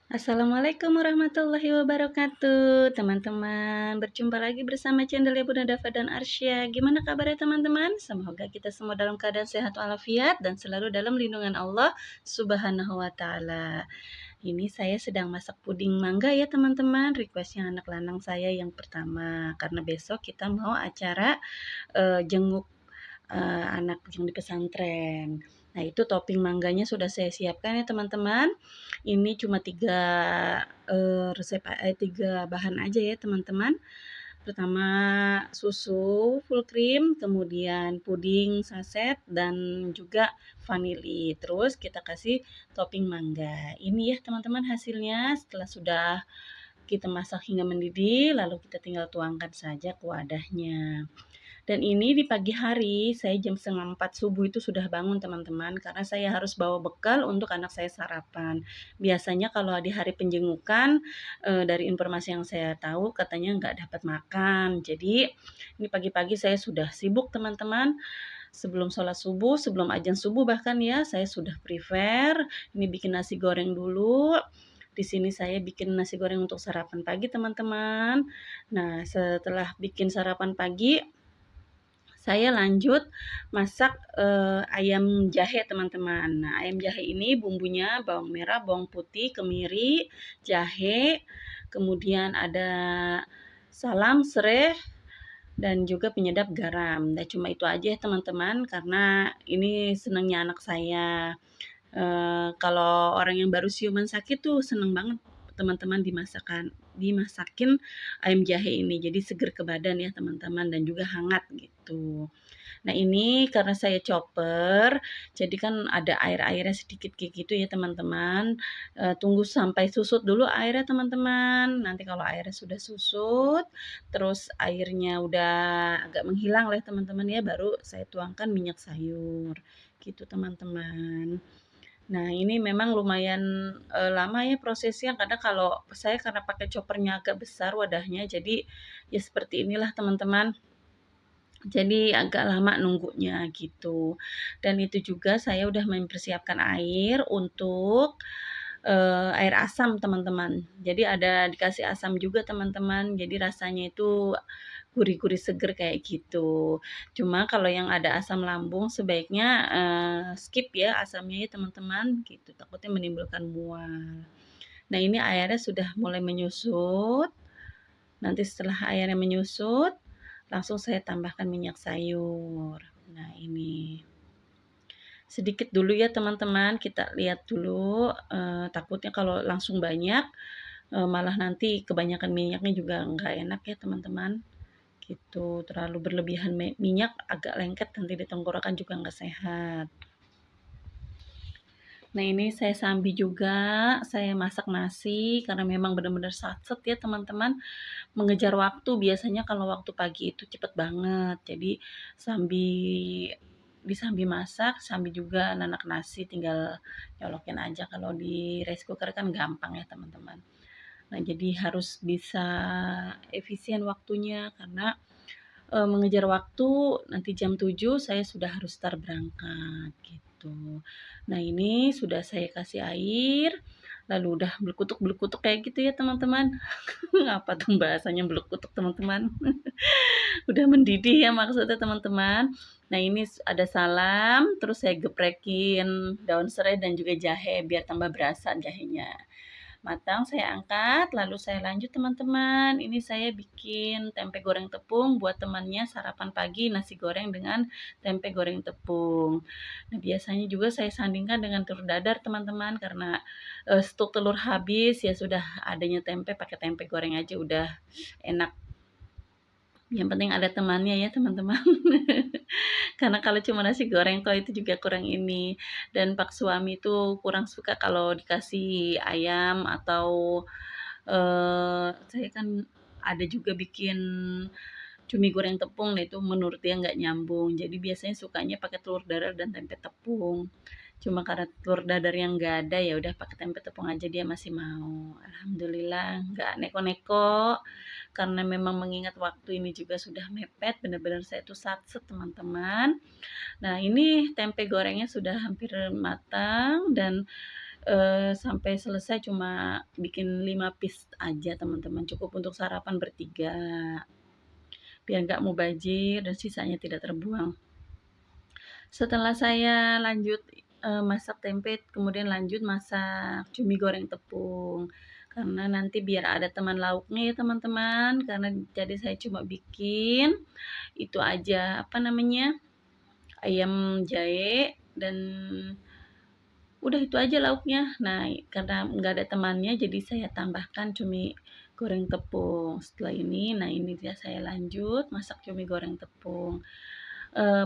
Assalamualaikum warahmatullahi wabarakatuh, teman-teman. Berjumpa lagi bersama channel Bunda Dava dan Arsya. Gimana kabarnya teman-teman? Semoga kita semua dalam keadaan sehat walafiat dan selalu dalam lindungan Allah Subhanahu wa taala. Ini saya sedang masak puding mangga ya teman-teman. Requestnya anak lanang saya yang pertama karena besok kita mau acara jenguk anak yang di pesantren. Nah, itu topping mangganya sudah saya siapkan ya teman-teman. Ini cuma 3 bahan aja ya teman-teman. Pertama susu full cream, kemudian puding saset dan juga vanili. Terus kita kasih topping mangga. Ini ya teman-teman hasilnya setelah sudah kita masak hingga mendidih, lalu kita tinggal tuangkan saja ke wadahnya. Dan ini di pagi hari, saya jam 3:30 subuh itu sudah bangun teman-teman, karena saya harus bawa bekal untuk anak saya sarapan. Biasanya kalau di hari penjengukan, dari informasi yang saya tahu katanya nggak dapat makan. Jadi ini pagi-pagi saya sudah sibuk teman-teman. Sebelum sholat subuh, sebelum azan subuh bahkan ya, saya sudah prepare. Ini bikin nasi goreng dulu. Di sini saya bikin nasi goreng untuk sarapan pagi teman-teman. Nah, setelah bikin sarapan pagi, saya lanjut masak ayam jahe teman-teman. Nah, ayam jahe ini bumbunya bawang merah, bawang putih, kemiri, jahe, kemudian ada salam, sereh, dan juga penyedap garam. Nah, cuma itu aja ya teman-teman, karena ini senangnya anak saya. Kalau orang yang baru siuman sakit tuh seneng banget teman-teman dimasakin ayam jahe ini. Jadi seger ke badan ya teman-teman dan juga hangat gitu. Nah, ini karena saya chopper, jadi kan ada air-airnya sedikit kayak gitu ya teman-teman. Tunggu sampai susut dulu airnya teman-teman. Nanti kalau airnya sudah susut, terus airnya udah agak menghilang lah teman-teman ya, baru saya tuangkan minyak sayur, gitu teman-teman. Nah, ini memang lumayan, lama ya prosesnya karena kalau saya karena pakai choppernya agak besar wadahnya, jadi ya seperti inilah teman-teman. Jadi agak lama nunggunya gitu. Dan itu juga saya udah mempersiapkan air untuk, air asam teman-teman. Jadi ada dikasih asam juga teman-teman, jadi rasanya itu gurih-gurih seger kayak gitu. Cuma kalau yang ada asam lambung sebaiknya, skip ya asamnya ya teman-teman gitu, takutnya menimbulkan mual. Nah, ini airnya sudah mulai menyusut, nanti setelah airnya menyusut, langsung saya tambahkan minyak sayur. Nah, ini sedikit dulu ya teman-teman, kita lihat dulu, takutnya kalau langsung banyak, malah nanti kebanyakan minyaknya juga nggak enak ya teman-teman, gitu. Terlalu berlebihan minyak agak lengket nanti di tenggorokan juga nggak sehat. Nah, ini saya sambil juga, saya masak nasi karena memang benar-benar satset ya teman-teman. Mengejar waktu, biasanya kalau waktu pagi itu cepet banget. Jadi sambil masak, sambil juga nanak nasi, tinggal nyolokin aja. Kalau di rice cooker kan gampang ya teman-teman. Nah, jadi harus bisa efisien waktunya karena mengejar waktu, nanti jam 7 saya sudah harus start berangkat gitu. Nah, ini sudah saya kasih air, lalu udah blekutuk-blekutuk kayak gitu ya teman-teman. Apa tuh bahasanya blekutuk teman-teman? Udah mendidih ya maksudnya teman-teman. Nah, ini ada salam, terus saya geprekin daun serai dan juga jahe biar tambah berasa jahenya. Matang saya angkat, lalu saya lanjut teman-teman. Ini saya bikin tempe goreng tepung buat temannya sarapan pagi, nasi goreng dengan tempe goreng tepung. Nah, biasanya juga saya sandingkan dengan telur dadar teman-teman karena stok telur habis ya sudah adanya tempe, pakai tempe goreng aja udah enak. Yang penting ada temannya ya teman-teman. Karena kalau cuma nasi goreng kok itu juga kurang ini. Dan pak suami itu kurang suka kalau dikasih ayam atau saya kan ada juga bikin cumi goreng tepung, nah itu menurut dia nggak nyambung. Jadi biasanya sukanya pakai telur dadar dan tempe tepung. Cuma karena telur dadar yang nggak ada, ya udah pakai tempe tepung aja dia masih mau. Alhamdulillah nggak neko-neko, karena memang mengingat waktu ini juga sudah mepet, benar-benar saya tuh satset teman-teman. Nah, ini tempe gorengnya sudah hampir matang dan sampai selesai cuma bikin 5 piece aja teman-teman, cukup untuk sarapan bertiga, biar nggak mubazir dan sisanya tidak terbuang. Setelah saya lanjut, masak tempe, kemudian lanjut masak cumi goreng tepung. Karena nanti biar ada teman lauknya ya teman-teman, karena jadi saya cuma bikin itu aja, apa namanya, ayam jahe dan udah itu aja lauknya. Nah, karena nggak ada temannya jadi saya tambahkan cumi goreng tepung. Setelah ini, nah ini dia saya lanjut masak cumi goreng tepung.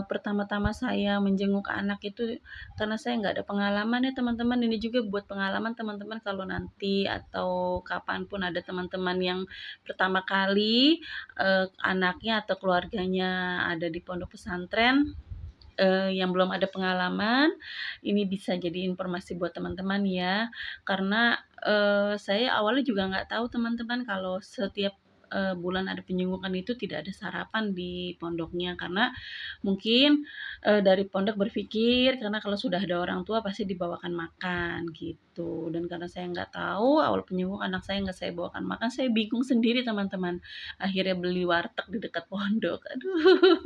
Pertama-tama saya menjenguk anak itu karena saya nggak ada pengalaman ya teman-teman, ini juga buat pengalaman teman-teman kalau nanti atau kapanpun ada teman-teman yang pertama kali, anaknya atau keluarganya ada di pondok pesantren, yang belum ada pengalaman, ini bisa jadi informasi buat teman-teman ya. Karena, saya awalnya juga nggak tahu teman-teman kalau setiap, bulan ada penjengukan itu tidak ada sarapan di pondoknya. Karena mungkin, dari pondok berpikir karena kalau sudah ada orang tua pasti dibawakan makan gitu. Dan karena saya nggak tahu awal penjenguk anak saya nggak saya bawakan makan, saya bingung sendiri teman-teman. Akhirnya beli warteg di dekat pondok. Aduh,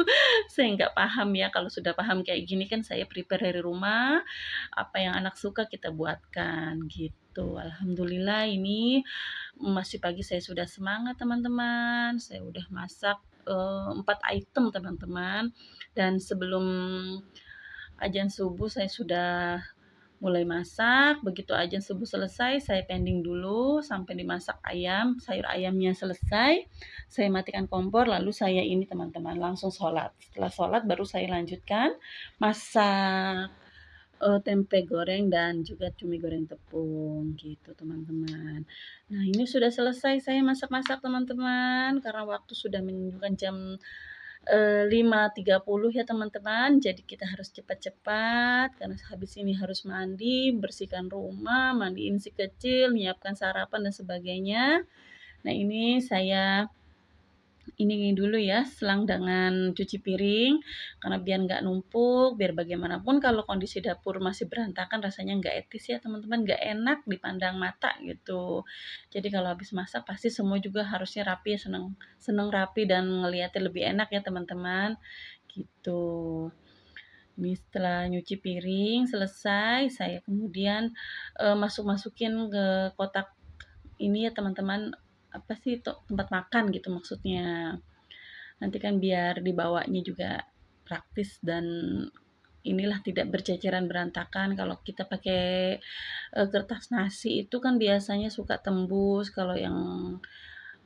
saya nggak paham ya, kalau sudah paham kayak gini kan saya prepare dari rumah, apa yang anak suka kita buatkan gitu. Alhamdulillah ini masih pagi saya sudah semangat teman-teman, saya udah masak, 4 item teman-teman, dan sebelum azan subuh saya sudah mulai masak, begitu azan subuh selesai saya pending dulu sampai dimasak ayam, sayur ayamnya selesai, saya matikan kompor lalu saya ini teman-teman langsung sholat. Setelah sholat baru saya lanjutkan masak, tempe goreng dan juga cumi goreng tepung gitu teman-teman. Nah ini sudah selesai saya masak-masak teman-teman, karena waktu sudah menunjukkan jam 5.30 ya teman-teman, jadi kita harus cepat-cepat karena habis ini harus mandi, bersihkan rumah, mandiin si kecil, nyiapkan sarapan dan sebagainya. Nah ini saya ini dulu ya, selang dengan cuci piring, karena biar nggak numpuk, biar bagaimanapun kalau kondisi dapur masih berantakan rasanya nggak etis ya teman-teman, nggak enak dipandang mata gitu. Jadi kalau habis masak pasti semua juga harusnya rapi, seneng seneng rapi dan ngeliatnya lebih enak ya teman-teman, gitu. Ini setelah nyuci piring selesai, saya kemudian, masukin ke kotak ini ya teman-teman, apa sih, tempat makan gitu maksudnya. Nanti kan biar dibawanya juga praktis dan inilah tidak berceceran berantakan. Kalau kita pakai, kertas nasi itu kan biasanya suka tembus, kalau yang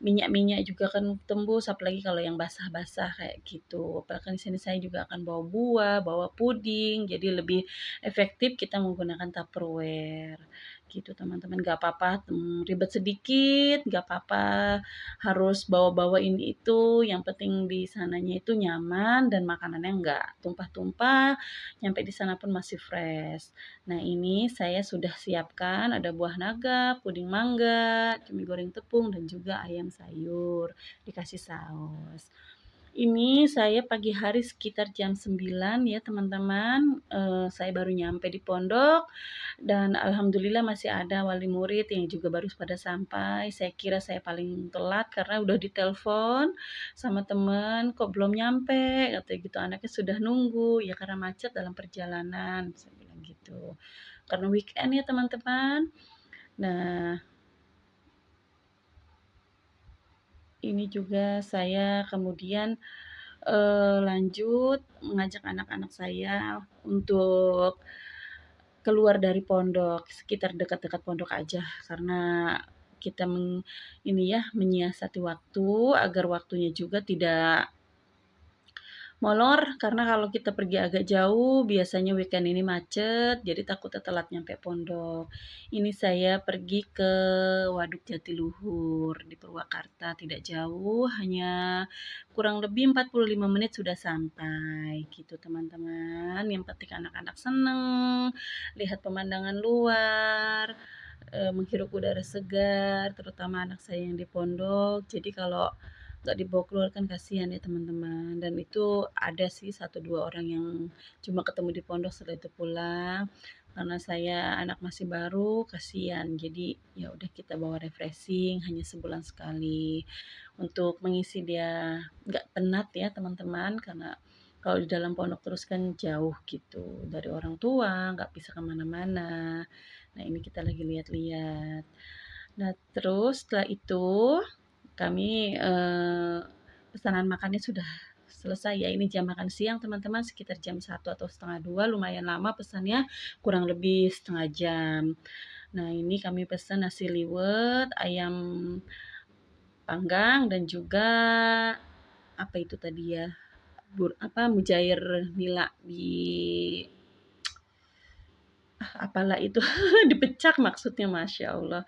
minyak-minyak juga kan tembus, apalagi kalau yang basah-basah kayak gitu. Apalagi di sini saya juga akan bawa buah, bawa puding, jadi lebih efektif kita menggunakan Tupperware gitu teman-teman. Nggak apa-apa, ribet sedikit, nggak apa-apa harus bawa-bawa ini itu, yang penting di sananya itu nyaman dan makanannya nggak tumpah-tumpah, nyampe di sana pun masih fresh. Nah ini saya sudah siapkan ada buah naga, puding mangga, cumi goreng tepung, dan juga ayam sayur, dikasih saus. Ini saya pagi hari sekitar jam 9 ya teman-teman, saya baru nyampe di pondok dan alhamdulillah masih ada wali murid yang juga baru pada sampai. Saya kira saya paling telat karena udah ditelepon sama temen, "Kok belum nyampe?" Katanya gitu, "Anaknya sudah nunggu." Ya karena macet dalam perjalanan, saya bilang gitu. Karena weekend ya teman-teman. Nah, ini juga saya kemudian lanjut mengajak anak-anak saya untuk keluar dari pondok, sekitar dekat-dekat pondok aja, karena kita ini ya, menyiasati waktu agar waktunya juga tidak molor, karena kalau kita pergi agak jauh, biasanya weekend ini macet, jadi takutnya telat nyampe pondok. Ini saya pergi ke Waduk Jatiluhur di Purwakarta, tidak jauh, hanya kurang lebih 45 menit sudah sampai, gitu teman-teman. Yang penting anak-anak seneng, lihat pemandangan luar, menghirup udara segar, terutama anak saya yang di pondok. Jadi kalau nggak dibawa keluar kan kasihan ya teman-teman, dan itu ada sih satu dua orang yang cuma ketemu di pondok setelah itu pulang. karena saya anak masih baru, kasihan. Jadi ya udah kita bawa refreshing hanya sebulan sekali untuk mengisi dia nggak penat ya teman-teman, karena kalau di dalam pondok terus kan jauh gitu dari orang tua, nggak bisa kemana-mana. Nah ini kita lagi lihat-lihat. Nah terus setelah itu kami pesanan makannya sudah selesai ya. Ini jam makan siang teman-teman, sekitar jam 1 atau setengah 2, lumayan lama pesannya, kurang lebih setengah jam. Nah ini kami pesan nasi liwet, ayam panggang, dan juga apa itu tadi ya, mujair nila di apalah itu dipecak maksudnya, masya Allah.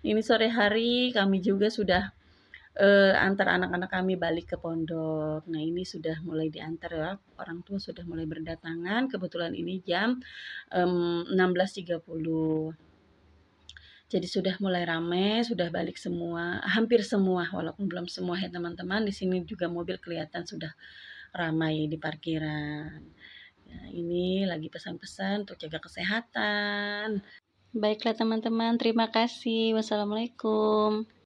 Ini sore hari kami juga sudah antar anak-anak kami balik ke pondok. Nah ini sudah mulai diantar ya, orang tua sudah mulai berdatangan. Kebetulan ini jam 16.30. Jadi sudah mulai ramai, sudah balik semua, hampir semua, walaupun belum semua ya teman-teman. Di sini juga mobil kelihatan sudah ramai di parkiran. Ya, ini lagi pesan-pesan untuk jaga kesehatan. Baiklah teman-teman, terima kasih. Wassalamualaikum.